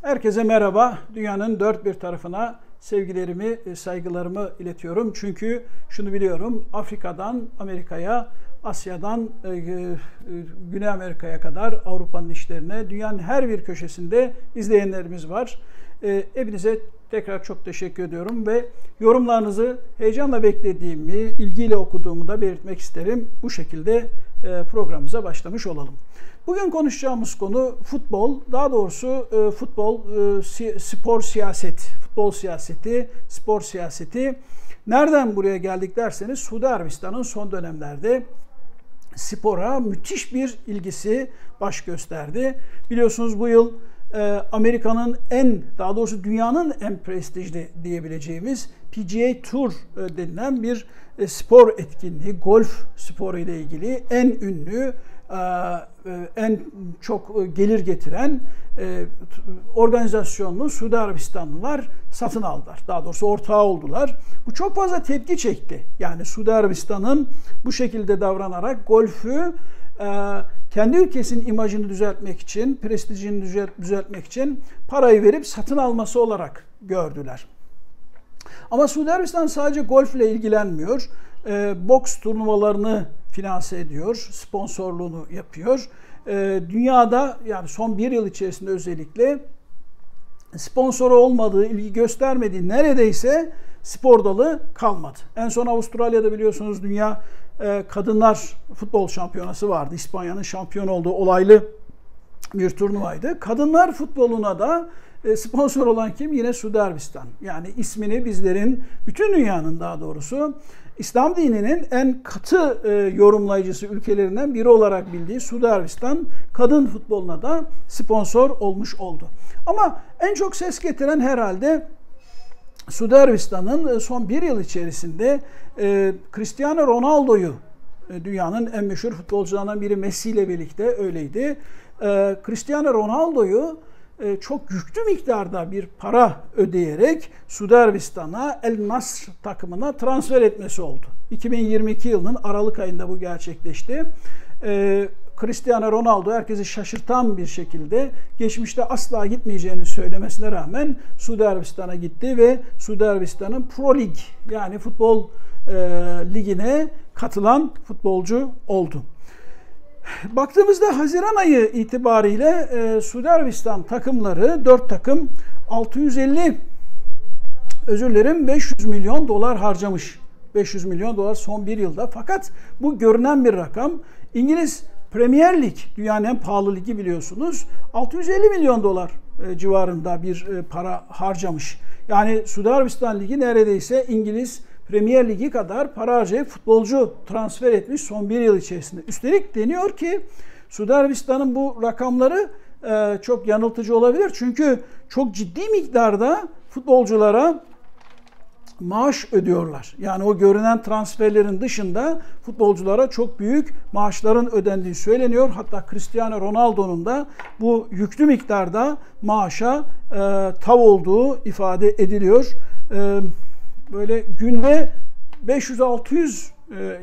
Herkese merhaba. Dünyanın dört bir tarafına sevgilerimi, saygılarımı iletiyorum. Çünkü şunu biliyorum, Afrika'dan Amerika'ya, Asya'dan Güney Amerika'ya kadar Avrupa'nın işlerine, dünyanın her bir köşesinde izleyenlerimiz var. Hepinize tekrar çok teşekkür ediyorum ve yorumlarınızı heyecanla beklediğimi, ilgiyle okuduğumu da belirtmek isterim. Bu şekilde programımıza başlamış olalım. Bugün konuşacağımız konu futbol, daha doğrusu futbol, spor siyaseti, futbol siyaseti, spor siyaseti. Nereden buraya geldik derseniz, Suudi Arabistan'ın son dönemlerde spora müthiş bir ilgisi baş gösterdi. Biliyorsunuz bu yıl Amerika'nın daha doğrusu dünyanın en prestijli diyebileceğimiz PGA Tour denilen bir spor etkinliği, golf sporu ile ilgili en ünlü, en çok gelir getiren organizasyonunu Suudi Arabistanlılar satın aldılar. Daha doğrusu ortağı oldular. Bu çok fazla tepki çekti. Yani Suudi Arabistan'ın bu şekilde davranarak golfü kendi ülkesinin imajını düzeltmek için, prestijini düzeltmek için parayı verip satın alması olarak gördüler. Ama Suudi Arabistan sadece golfle ilgilenmiyor. Boks turnuvalarını finanse ediyor, sponsorluğunu yapıyor. Dünyada yani son bir yıl içerisinde özellikle sponsoru olmadığı, ilgi göstermediği neredeyse spor dalı kalmadı. En son Avustralya'da biliyorsunuz Dünya Kadınlar Futbol Şampiyonası vardı. İspanya'nın şampiyon olduğu olaylı bir turnuvaydı. Kadınlar futboluna da sponsor olan kim? Yine Suudi Arabistan. Yani ismini bizlerin, bütün dünyanın daha doğrusu İslam dininin en katı yorumlayıcısı ülkelerinden biri olarak bildiği Suudi Arabistan kadın futboluna da sponsor olmuş oldu. Ama en çok ses getiren herhalde Suudi Arabistan'ın son bir yıl içerisinde Cristiano Ronaldo'yu, dünyanın en meşhur futbolcularından biri Messi ile birlikte öyleydi. Cristiano Ronaldo'yu çok yüklü miktarda bir para ödeyerek Suudi Arabistan'a El Nasr takımına transfer etmesi oldu. 2022 yılının Aralık ayında bu gerçekleşti. Cristiano Ronaldo herkesi şaşırtan bir şekilde geçmişte asla gitmeyeceğini söylemesine rağmen Suudi Arabistan'a gitti ve Suudi Arabistan'ın Pro Lig yani futbol ligine katılan futbolcu oldu. Baktığımızda Haziran ayı itibariyle Suudi Arabistan takımları 4 takım 500 milyon dolar harcamış. 500 milyon dolar son bir yılda. Fakat bu görünen bir rakam. İngiliz Premier Lig, dünyanın en pahalı ligi biliyorsunuz, 650 milyon dolar civarında bir para harcamış. Yani Suudi Arabistan Ligi neredeyse İngiliz Premier Ligi kadar para harcayıp futbolcu transfer etmiş son bir yıl içerisinde. Üstelik deniyor ki Suudi Arabistan'ın bu rakamları çok yanıltıcı olabilir. Çünkü çok ciddi miktarda futbolculara maaş ödüyorlar. Yani o görünen transferlerin dışında futbolculara çok büyük maaşların ödendiği söyleniyor. Hatta Cristiano Ronaldo'nun da bu yüklü miktarda maaşa tav olduğu ifade ediliyor. Böyle günde 500-600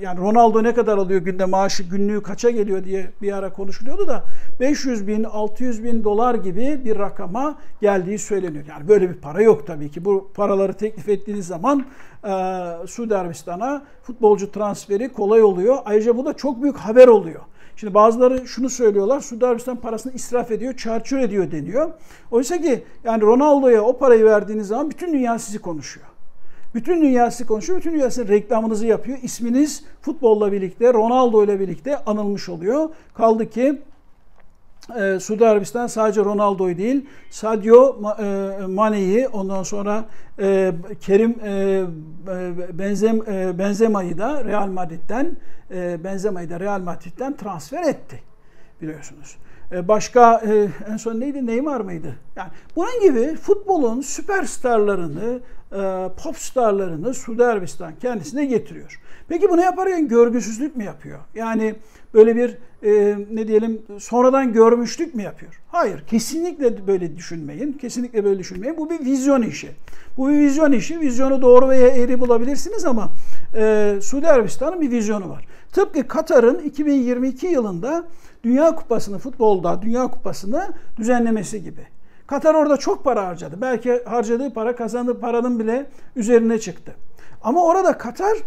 yani Ronaldo ne kadar alıyor günde maaşı, günlüğü kaça geliyor diye bir ara konuşuluyordu da 500 bin, 600 bin dolar gibi bir rakama geldiği söyleniyor. Yani böyle bir para yok tabii ki. Bu paraları teklif ettiğiniz zaman Suudi Arabistan'a futbolcu transferi kolay oluyor. Ayrıca bu da çok büyük haber oluyor. Şimdi bazıları şunu söylüyorlar, Suudi Arabistan parasını israf ediyor, çarçur ediyor deniyor. Oysa ki yani Ronaldo'ya o parayı verdiğiniz zaman bütün dünya sizi konuşuyor. Bütün dünya sizi konuşuyor, bütün dünya sizin reklamınızı yapıyor. İsminiz futbolla birlikte, Ronaldo ile birlikte anılmış oluyor. Kaldı ki Suudi Arabistan sadece Ronaldo'yu değil, Sadio Mane'yi, ondan sonra Benzema'yı da Real Madrid'den transfer etti biliyorsunuz. Başka en son neydi? Neymar mıydı? Yani bunun gibi futbolun süperstarlarını, popstarlarını Suudi Arabistan kendisine getiriyor. Peki bunu yaparken görgüsüzlük mü yapıyor? Yani böyle bir ne diyelim sonradan görmüşlük mü yapıyor? Hayır, kesinlikle böyle düşünmeyin. Kesinlikle böyle düşünmeyin. Bu bir vizyon işi. Bu bir vizyon işi. Vizyonu doğru veya eğri bulabilirsiniz ama Suudi Arabistan'ın bir vizyonu var. Tıpkı Katar'ın 2022 yılında Dünya Kupası'nı, futbolda Dünya Kupası'nı düzenlemesi gibi. Katar orada çok para harcadı. Belki harcadığı para kazandığı paranın bile üzerine çıktı. Ama orada Katar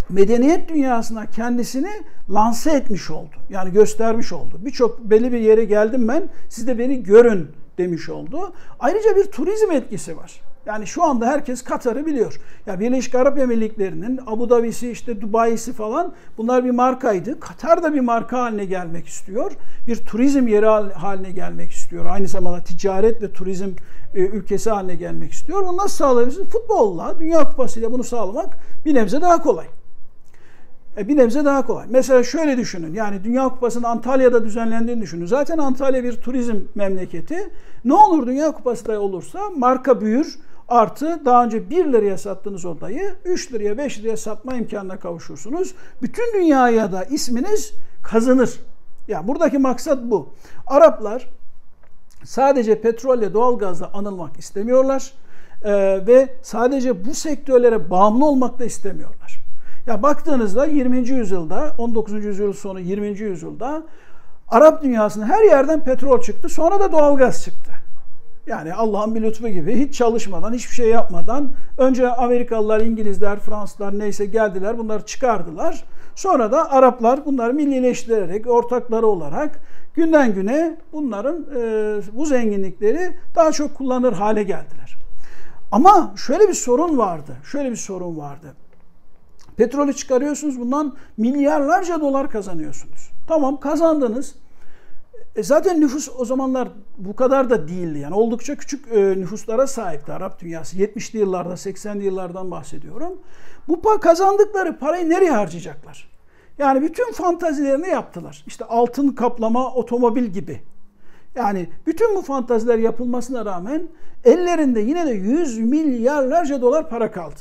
medeniyet dünyasına kendisini lanse etmiş oldu. Yani göstermiş oldu. Birçok belli bir yere geldim ben, siz de beni görün demiş oldu. Ayrıca bir turizm etkisi var. Yani şu anda herkes Katar'ı biliyor. Ya Birleşik Arap Emirlikleri'nin Abu Dhabi'si, işte Dubai'si falan, bunlar bir markaydı. Katar da bir marka haline gelmek istiyor. Bir turizm yeri haline gelmek istiyor. Aynı zamanda ticaret ve turizm ülkesi haline gelmek istiyor. Bunu nasıl sağlayabilirsiniz? Futbolla, Dünya Kupası ile bunu sağlamak bir nebze daha kolay. Bir nebze daha kolay. Mesela şöyle düşünün. Yani Dünya Kupası'nın Antalya'da düzenlendiğini düşünün. Zaten Antalya bir turizm memleketi. Ne olur Dünya Kupası da olursa marka büyür. Artı daha önce 1 liraya sattığınız odayı 3 liraya 5 liraya satma imkanına kavuşursunuz. Bütün dünyaya da isminiz kazanır. Yani buradaki maksat bu. Araplar sadece petrolle, doğalgazla anılmak istemiyorlar. Ve sadece bu sektörlere bağımlı olmak da istemiyorlar. Ya baktığınızda 20. yüzyılda, 19. yüzyıl sonu 20. yüzyılda Arap dünyasının her yerden petrol çıktı. Sonra da doğalgaz çıktı. Yani Allah'ın bir lütfu gibi hiç çalışmadan, hiçbir şey yapmadan önce Amerikalılar, İngilizler, Fransızlar neyse geldiler, bunları çıkardılar. Sonra da Araplar bunları millileştirerek, ortakları olarak günden güne bunların bu zenginlikleri daha çok kullanır hale geldiler. Ama şöyle bir sorun vardı. Petrolü çıkarıyorsunuz, bundan milyarlarca dolar kazanıyorsunuz. Tamam, kazandınız. Zaten nüfus o zamanlar bu kadar da değildi. Yani oldukça küçük nüfuslara sahipti Arap dünyası. 70'li yıllarda, 80'li yıllardan bahsediyorum. Bu kazandıkları parayı nereye harcayacaklar? Yani bütün fantazilerini yaptılar. İşte altın kaplama otomobil gibi. Yani bütün bu fantaziler yapılmasına rağmen ellerinde yine de 100 milyarlarca dolar para kaldı.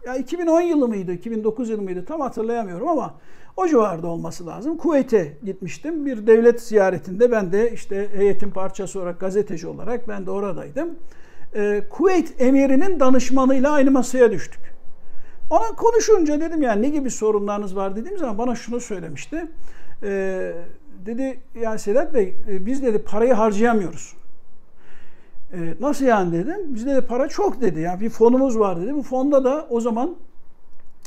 Ya 2010 yılı mıydı, 2009 yılı mıydı tam hatırlayamıyorum ama o civarda olması lazım. Kuveyt'e gitmiştim. Bir devlet ziyaretinde ben de işte heyetin parçası olarak, gazeteci olarak ben de oradaydım. Kuveyt emirinin danışmanıyla aynı masaya düştük. Ona konuşunca dedim yani ne gibi sorunlarınız var dediğim zaman bana şunu söylemişti. Dedi yani Sedat Bey biz dedi parayı harcayamıyoruz. Nasıl yani dedim. Bizde de para çok dedi. Yani bir fonumuz var dedi. Bu fonda da o zaman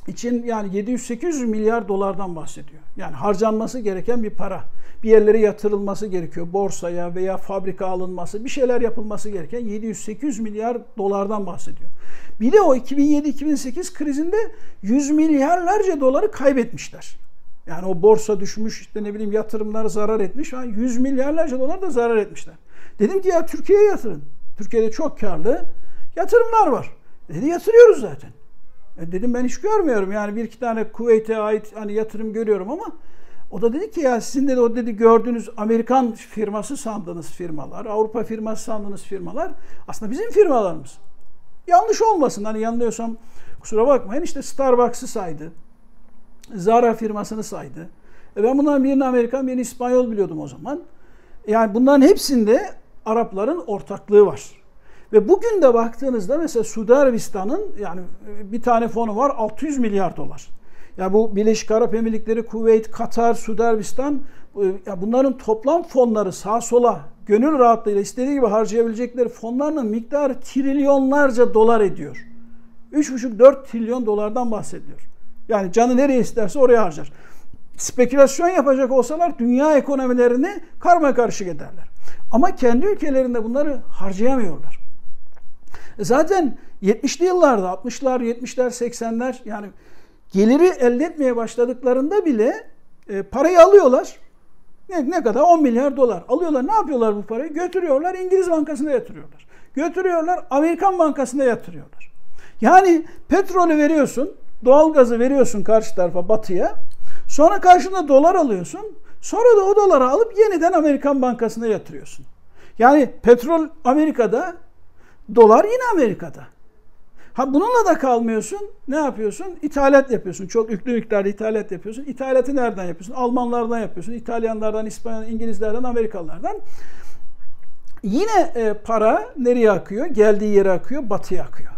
için yani 700-800 milyar dolardan bahsediyor. Yani harcanması gereken bir para. Bir yerlere yatırılması gerekiyor. Borsaya veya fabrika alınması, bir şeyler yapılması gereken 700-800 milyar dolardan bahsediyor. Bir de o 2007-2008 krizinde 100 milyarlarca doları kaybetmişler. Yani o borsa düşmüş, işte ne bileyim yatırımlar zarar etmiş. Yani 100 milyarlarca dolar da zarar etmişler. Dedim ki ya Türkiye'ye yatırın. Türkiye'de çok karlı yatırımlar var. Dedi yatırıyoruz zaten. Dedim ben hiç görmüyorum. Yani bir iki tane Kuveyt'e ait hani yatırım görüyorum ama o da dedi ki ya sizin de o dedi gördüğünüz Amerikan firması sandığınız firmalar, Avrupa firması sandığınız firmalar aslında bizim firmalarımız. Yanlış olmasın. Hani yanılıyorsam kusura bakmayın. İşte Starbucks'ı saydı. Zara firmasını saydı. Ben bunların birini Amerikan, birini İspanyol biliyordum o zaman. Yani bunların hepsinde Arapların ortaklığı var. Ve bugün de baktığınızda mesela Suudi Arabistan'ın yani bir tane fonu var 600 milyar dolar. Ya bu Birleşik Arap Emirlikleri, Kuveyt, Katar, Suudi Arabistan ya bunların toplam fonları sağa sola gönül rahatlığıyla istediği gibi harcayabilecekleri fonlarının miktarı trilyonlarca dolar ediyor. 3,5-4 trilyon dolardan bahsediyor. Yani canı nereye isterse oraya harcar. Spekülasyon yapacak olsalar dünya ekonomilerini karmakarışık ederler. Ama kendi ülkelerinde bunları harcayamıyorlar. Zaten 70'li yıllarda, 60'lar, 70'ler, 80'ler yani geliri elde etmeye başladıklarında bile parayı alıyorlar. Ne kadar? 10 milyar dolar. Alıyorlar. Ne yapıyorlar bu parayı? Götürüyorlar. İngiliz bankasına yatırıyorlar. Götürüyorlar. Amerikan bankasına yatırıyorlar. Yani petrolü veriyorsun, doğalgazı veriyorsun karşı tarafa, batıya. Sonra karşında dolar alıyorsun. Sonra da o doları alıp yeniden Amerikan bankasına yatırıyorsun. Yani petrol Amerika'da, dolar yine Amerika'da. Ha bununla da kalmıyorsun. Ne yapıyorsun? İthalat yapıyorsun. Çok yüklü miktarda ithalat yapıyorsun. İthalatı nereden yapıyorsun? Almanlardan yapıyorsun. İtalyanlardan, İspanyol, İngilizlerden, Amerikalılardan. Yine para nereye akıyor? Geldiği yere akıyor, batıya akıyor.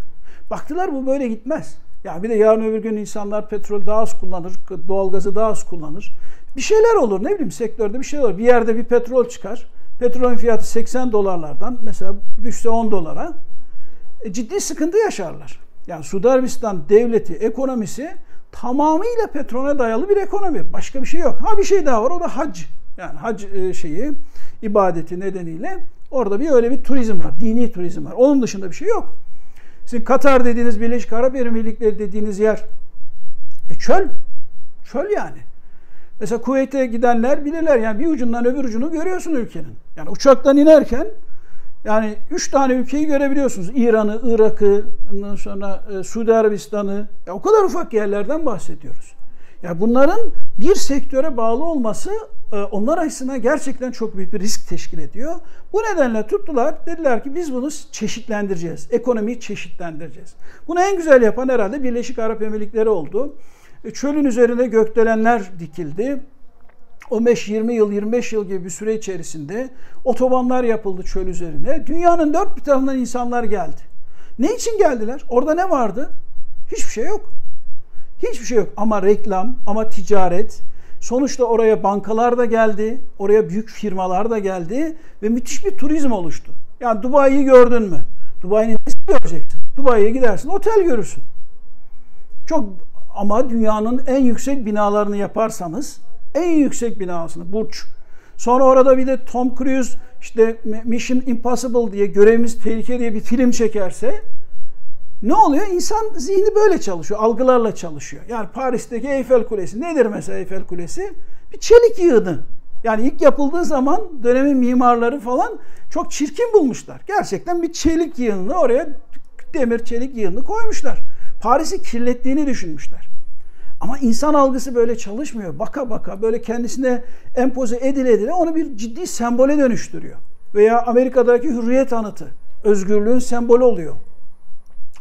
Baktılar bu böyle gitmez. Yani bir de yarın öbür gün insanlar petrol daha az kullanır, doğalgazı daha az kullanır. Bir şeyler olur, ne bileyim sektörde bir şeyler olur. Bir yerde bir petrol çıkar. petrolün fiyatı 80 dolarlardan mesela düşse 10 dolara ciddi sıkıntı yaşarlar. Yani Suudi Arabistan devleti, ekonomisi tamamıyla petrole dayalı bir ekonomi. Başka bir şey yok. Ha bir şey daha var, o da hac. Yani hac ibadeti nedeniyle orada öyle bir turizm var. Dini turizm var. Onun dışında bir şey yok. Sizin Katar dediğiniz, Birleşik Arap Emirlikleri dediğiniz yer çöl. Çöl yani. Mesela Kuveyt'e gidenler bilirler. Yani bir ucundan öbür ucunu görüyorsun ülkenin. Yani uçaktan inerken yani 3 tane ülkeyi görebiliyorsunuz. İran'ı, Irak'ı, ondan sonra Suudi Arabistan'ı. O kadar ufak yerlerden bahsediyoruz. Yani bunların bir sektöre bağlı olması onlar açısından gerçekten çok büyük bir risk teşkil ediyor. Bu nedenle tuttular, dediler ki biz bunu çeşitlendireceğiz. Ekonomiyi çeşitlendireceğiz. Bunu en güzel yapan herhalde Birleşik Arap Emirlikleri oldu. Çölün üzerine gökdelenler dikildi. 15-20 yıl, 25 yıl gibi bir süre içerisinde otobanlar yapıldı çöl üzerine. Dünyanın dört bir tarafından insanlar geldi. Ne için geldiler? Orada ne vardı? Hiçbir şey yok. Hiçbir şey yok. Ama reklam, ama ticaret. Sonuçta oraya bankalar da geldi. Oraya büyük firmalar da geldi. Ve müthiş bir turizm oluştu. Yani Dubai'yi gördün mü? Dubai'nin nesini göreceksin? Dubai'ye gidersin, otel görürsün. Ama dünyanın en yüksek binalarını yaparsanız, en yüksek binasını, burç. Sonra orada bir de Tom Cruise işte Mission Impossible diye, Görevimiz Tehlike diye bir film çekerse ne oluyor? İnsan zihni böyle çalışıyor, algılarla çalışıyor. Yani Paris'teki Eyfel Kulesi nedir mesela Eyfel Kulesi? Bir çelik yığını. Yani ilk yapıldığı zaman dönemin mimarları falan çok çirkin bulmuşlar. Gerçekten bir çelik yığını, oraya demir çelik yığını koymuşlar. Paris'i kirlettiğini düşünmüşler. Ama insan algısı böyle çalışmıyor. Baka baka böyle kendisine empoze edile onu bir ciddi sembole dönüştürüyor. Veya Amerika'daki hürriyet anıtı özgürlüğün sembolü oluyor.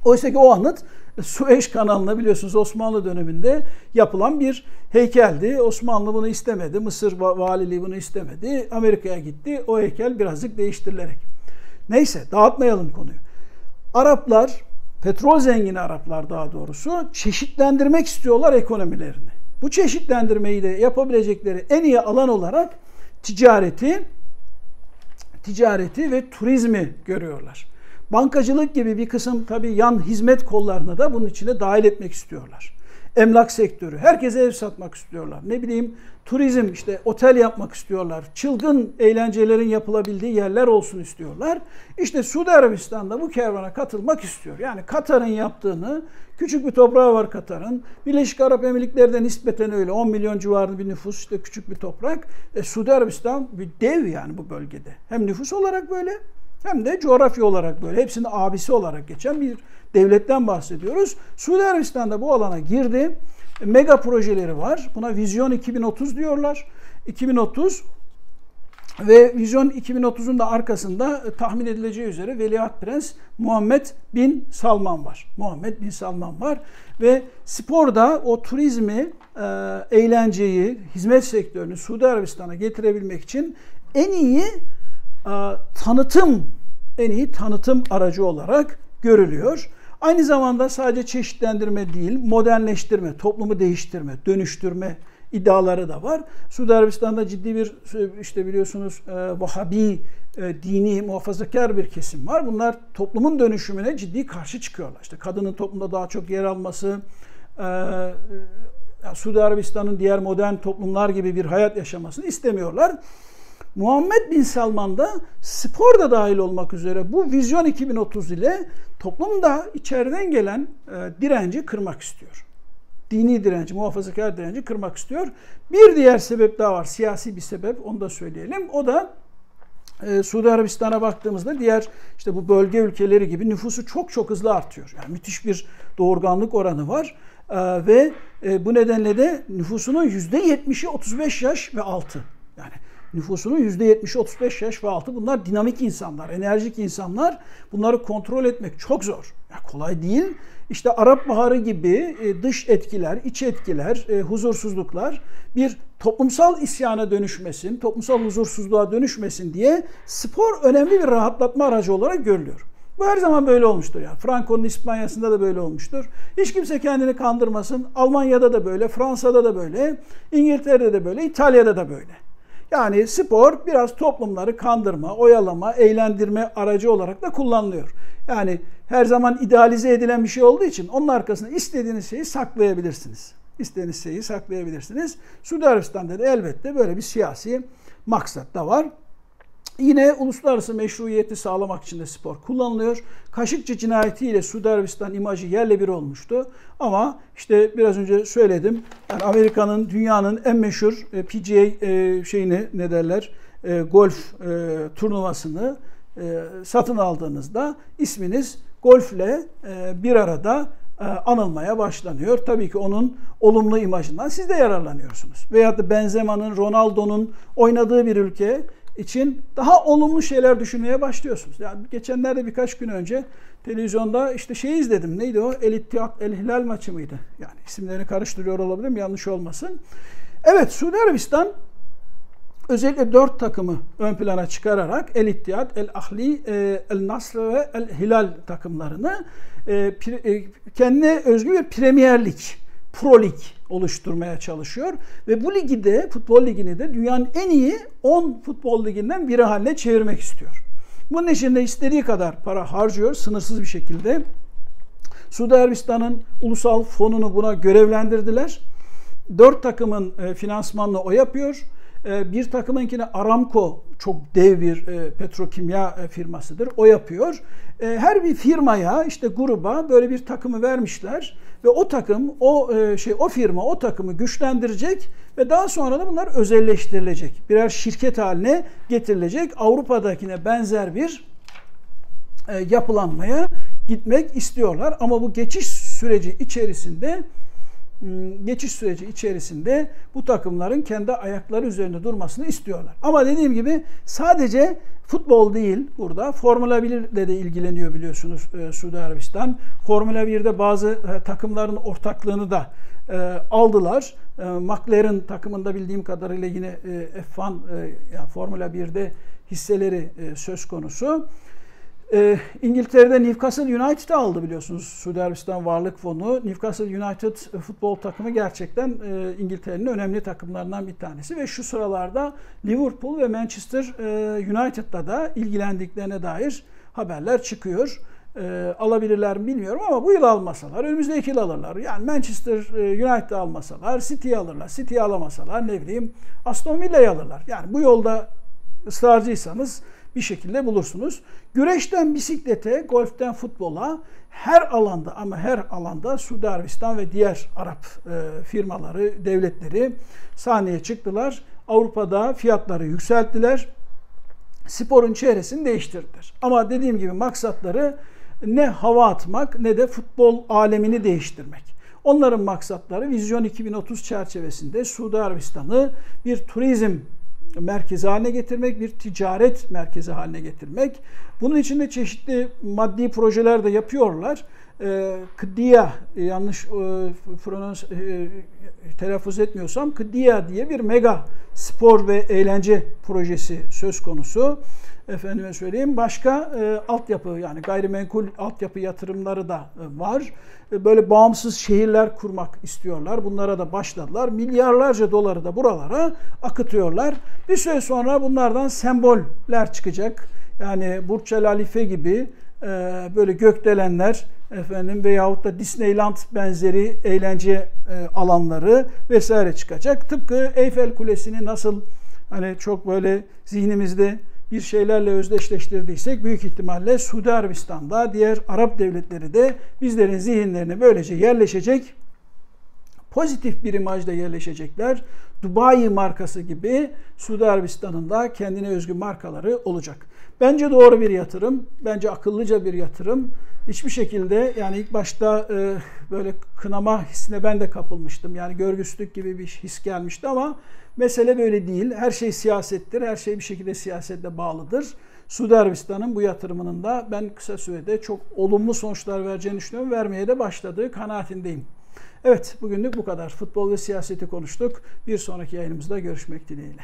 Oysa ki o anıt Süveyş kanalına biliyorsunuz Osmanlı döneminde yapılan bir heykeldi. Osmanlı bunu istemedi. Mısır valiliği bunu istemedi. Amerika'ya gitti. O heykel birazcık değiştirilerek. Neyse dağıtmayalım konuyu. Araplar, petrol zengini Araplar daha doğrusu çeşitlendirmek istiyorlar ekonomilerini. Bu çeşitlendirmeyi de yapabilecekleri en iyi alan olarak ticareti ve turizmi görüyorlar. Bankacılık gibi bir kısım tabii yan hizmet kollarını da bunun içine dahil etmek istiyorlar. Emlak sektörü, herkese ev satmak istiyorlar. Ne bileyim turizm, işte otel yapmak istiyorlar. Çılgın eğlencelerin yapılabildiği yerler olsun istiyorlar. İşte Suudi Arabistan'da bu kervana katılmak istiyor. Yani Katar'ın yaptığını, küçük bir toprağı var Katar'ın. Birleşik Arap Emirlikleri'de nispeten öyle 10 milyon civarında bir nüfus, işte küçük bir toprak. Suudi Arabistan bir dev yani bu bölgede. Hem nüfus olarak böyle hem de coğrafya olarak böyle. Hepsinin abisi olarak geçen bir devletten bahsediyoruz. Suudi Arabistan'da bu alana girdi. Mega projeleri var. Buna Vizyon 2030 diyorlar. 2030 ve Vizyon 2030'un da arkasında tahmin edileceği üzere Veliaht Prens Muhammed Bin Salman var. Muhammed Bin Salman var ve sporda o turizmi, eğlenceyi, hizmet sektörünü Suudi Arabistan'a getirebilmek için en iyi tanıtım aracı olarak görülüyor. Aynı zamanda sadece çeşitlendirme değil, modernleştirme, toplumu değiştirme, dönüştürme iddiaları da var. Suudi Arabistan'da ciddi bir işte biliyorsunuz Vahabi dini muhafazakar bir kesim var. Bunlar toplumun dönüşümüne ciddi karşı çıkıyorlar. İşte kadının toplumda daha çok yer alması, Suudi Arabistan'ın diğer modern toplumlar gibi bir hayat yaşamasını istemiyorlar. Muhammed Bin Salman da spor da dahil olmak üzere bu Vizyon 2030 ile toplumda içeriden gelen direnci kırmak istiyor. Dini direnci, muhafazakar direnci kırmak istiyor. Bir diğer sebep daha var. Siyasi bir sebep. Onu da söyleyelim. O da Suudi Arabistan'a baktığımızda diğer işte bu bölge ülkeleri gibi nüfusu çok hızlı artıyor. Yani müthiş bir doğurganlık oranı var. Ve bu nedenle de nüfusunun %70'i 35 yaş ve altı. Yani nüfusunun %70'i 35 yaş ve altı. Bunlar dinamik insanlar, enerjik insanlar. Bunları kontrol etmek çok zor. Ya kolay değil. İşte Arap Baharı gibi dış etkiler, iç etkiler, huzursuzluklar bir toplumsal isyana dönüşmesin, toplumsal huzursuzluğa dönüşmesin diye spor önemli bir rahatlatma aracı olarak görülüyor. Bu her zaman böyle olmuştur. Yani Franco'nun İspanya'sında da böyle olmuştur. Hiç kimse kendini kandırmasın. Almanya'da da böyle, Fransa'da da böyle, İngiltere'de de böyle, İtalya'da da böyle. Yani spor biraz toplumları kandırma, oyalama, eğlendirme aracı olarak da kullanılıyor. Yani her zaman idealize edilen bir şey olduğu için onun arkasında istediğiniz şeyi saklayabilirsiniz. İstediğiniz şeyi saklayabilirsiniz. Suudi Arabistan'da da elbette böyle bir siyasi maksat da var. Yine uluslararası meşruiyeti sağlamak için de spor kullanılıyor. Kaşıkçı cinayetiyle Suudi Arabistan imajı yerle bir olmuştu. Ama işte biraz önce söyledim. Yani Amerika'nın, dünyanın en meşhur PGA golf turnuvasını satın aldığınızda isminiz golfle bir arada anılmaya başlanıyor. Tabii ki onun olumlu imajından siz de yararlanıyorsunuz. Veyahut da Benzema'nın, Ronaldo'nun oynadığı bir ülke için daha olumlu şeyler düşünmeye başlıyorsunuz. Yani geçenlerde birkaç gün önce televizyonda işte izledim. Neydi o? El İttihat, El Hilal maçı mıydı? Yani isimlerini karıştırıyor olabilirim. Yanlış olmasın. Evet, Suudi Arabistan özellikle 4 takımı ön plana çıkararak El İttihat, El Ahli, El Nasr ve El Hilal takımlarını kendine özgü bir Premier Lig, Pro Lig oluşturmaya çalışıyor. Ve bu ligi de, futbol ligini de dünyanın en iyi 10 futbol liginden biri haline çevirmek istiyor. Bunun için de istediği kadar para harcıyor, sınırsız bir şekilde. Suudi Arabistan'ın ulusal fonunu buna görevlendirdiler. 4 takımın finansmanını o yapıyor. Bir takımınkine Aramco, çok dev bir petrokimya firmasıdır, o yapıyor. Her bir firmaya, işte gruba böyle bir takımı vermişler ve o takım, o firma o takımı güçlendirecek ve daha sonra da bunlar özelleştirilecek. Birer şirket haline getirilecek. Avrupa'dakine benzer bir yapılanmaya gitmek istiyorlar. Ama bu geçiş süreci içerisinde bu takımların kendi ayakları üzerinde durmasını istiyorlar. Ama dediğim gibi sadece futbol değil burada. Formula 1 ile de ilgileniyor biliyorsunuz Suudi Arabistan. Formula 1'de bazı takımların ortaklığını da aldılar. McLaren takımında bildiğim kadarıyla yine F1 yani Formula 1'de hisseleri söz konusu. İngiltere'de Newcastle United'ı aldı biliyorsunuz Suudi Arabistan Varlık Fonu. Newcastle United futbol takımı gerçekten İngiltere'nin önemli takımlarından bir tanesi ve şu sıralarda Liverpool ve Manchester United'la da ilgilendiklerine dair haberler çıkıyor. Alabilirler mi bilmiyorum ama bu yıl almasalar önümüzdeki yıl alırlar. Yani Manchester United'ı almasalar City'yi alırlar. City'yi alamasalar Aston Villa'yı alırlar. Yani bu yolda ısrarcıysanız bir şekilde bulursunuz. Güreşten bisiklete, golften futbola her alanda Suudi Arabistan ve diğer Arap firmaları, devletleri sahneye çıktılar. Avrupa'da fiyatları yükselttiler. Sporun çehresini değiştirdiler. Ama dediğim gibi maksatları ne hava atmak ne de futbol alemini değiştirmek. Onların maksatları Vizyon 2030 çerçevesinde Suudi Arabistan'ı bir turizm merkezi haline getirmek, bir ticaret merkezi haline getirmek. Bunun için de çeşitli maddi projeler de yapıyorlar. Kıddiya, yanlış telaffuz etmiyorsam, Kıddiya diye bir mega spor ve eğlence projesi söz konusu. Efendime söyleyeyim, başka altyapı, yani gayrimenkul altyapı yatırımları da var. Böyle bağımsız şehirler kurmak istiyorlar. Bunlara da başladılar. Milyarlarca doları da buralara akıtıyorlar. Bir süre sonra bunlardan semboller çıkacak. Yani Burç El Halife gibi böyle gökdelenler veyahut da Disneyland benzeri eğlence alanları vesaire çıkacak. Tıpkı Eyfel Kulesi'ni nasıl hani çok böyle zihnimizde bir şeylerle özdeşleştirdiysek büyük ihtimalle Suudi Arabistan'da diğer Arap devletleri de bizlerin zihinlerine böylece yerleşecek. Pozitif bir imajda yerleşecekler. Dubai markası gibi Suudi Arabistan'ın da kendine özgü markaları olacak. Bence doğru bir yatırım. Bence akıllıca bir yatırım. Hiçbir şekilde yani ilk başta böyle kınama hissine ben de kapılmıştım. Yani görgüsüzlük gibi bir his gelmişti ama mesele böyle değil. Her şey siyasettir. Her şey bir şekilde siyasetle bağlıdır. Suudi Arabistan'ın bu yatırımının da ben kısa sürede çok olumlu sonuçlar vereceğini düşünüyorum. Vermeye de başladığı kanaatindeyim. Evet, bugünlük bu kadar. Futbol ve siyaseti konuştuk. Bir sonraki yayınımızda görüşmek dileğiyle.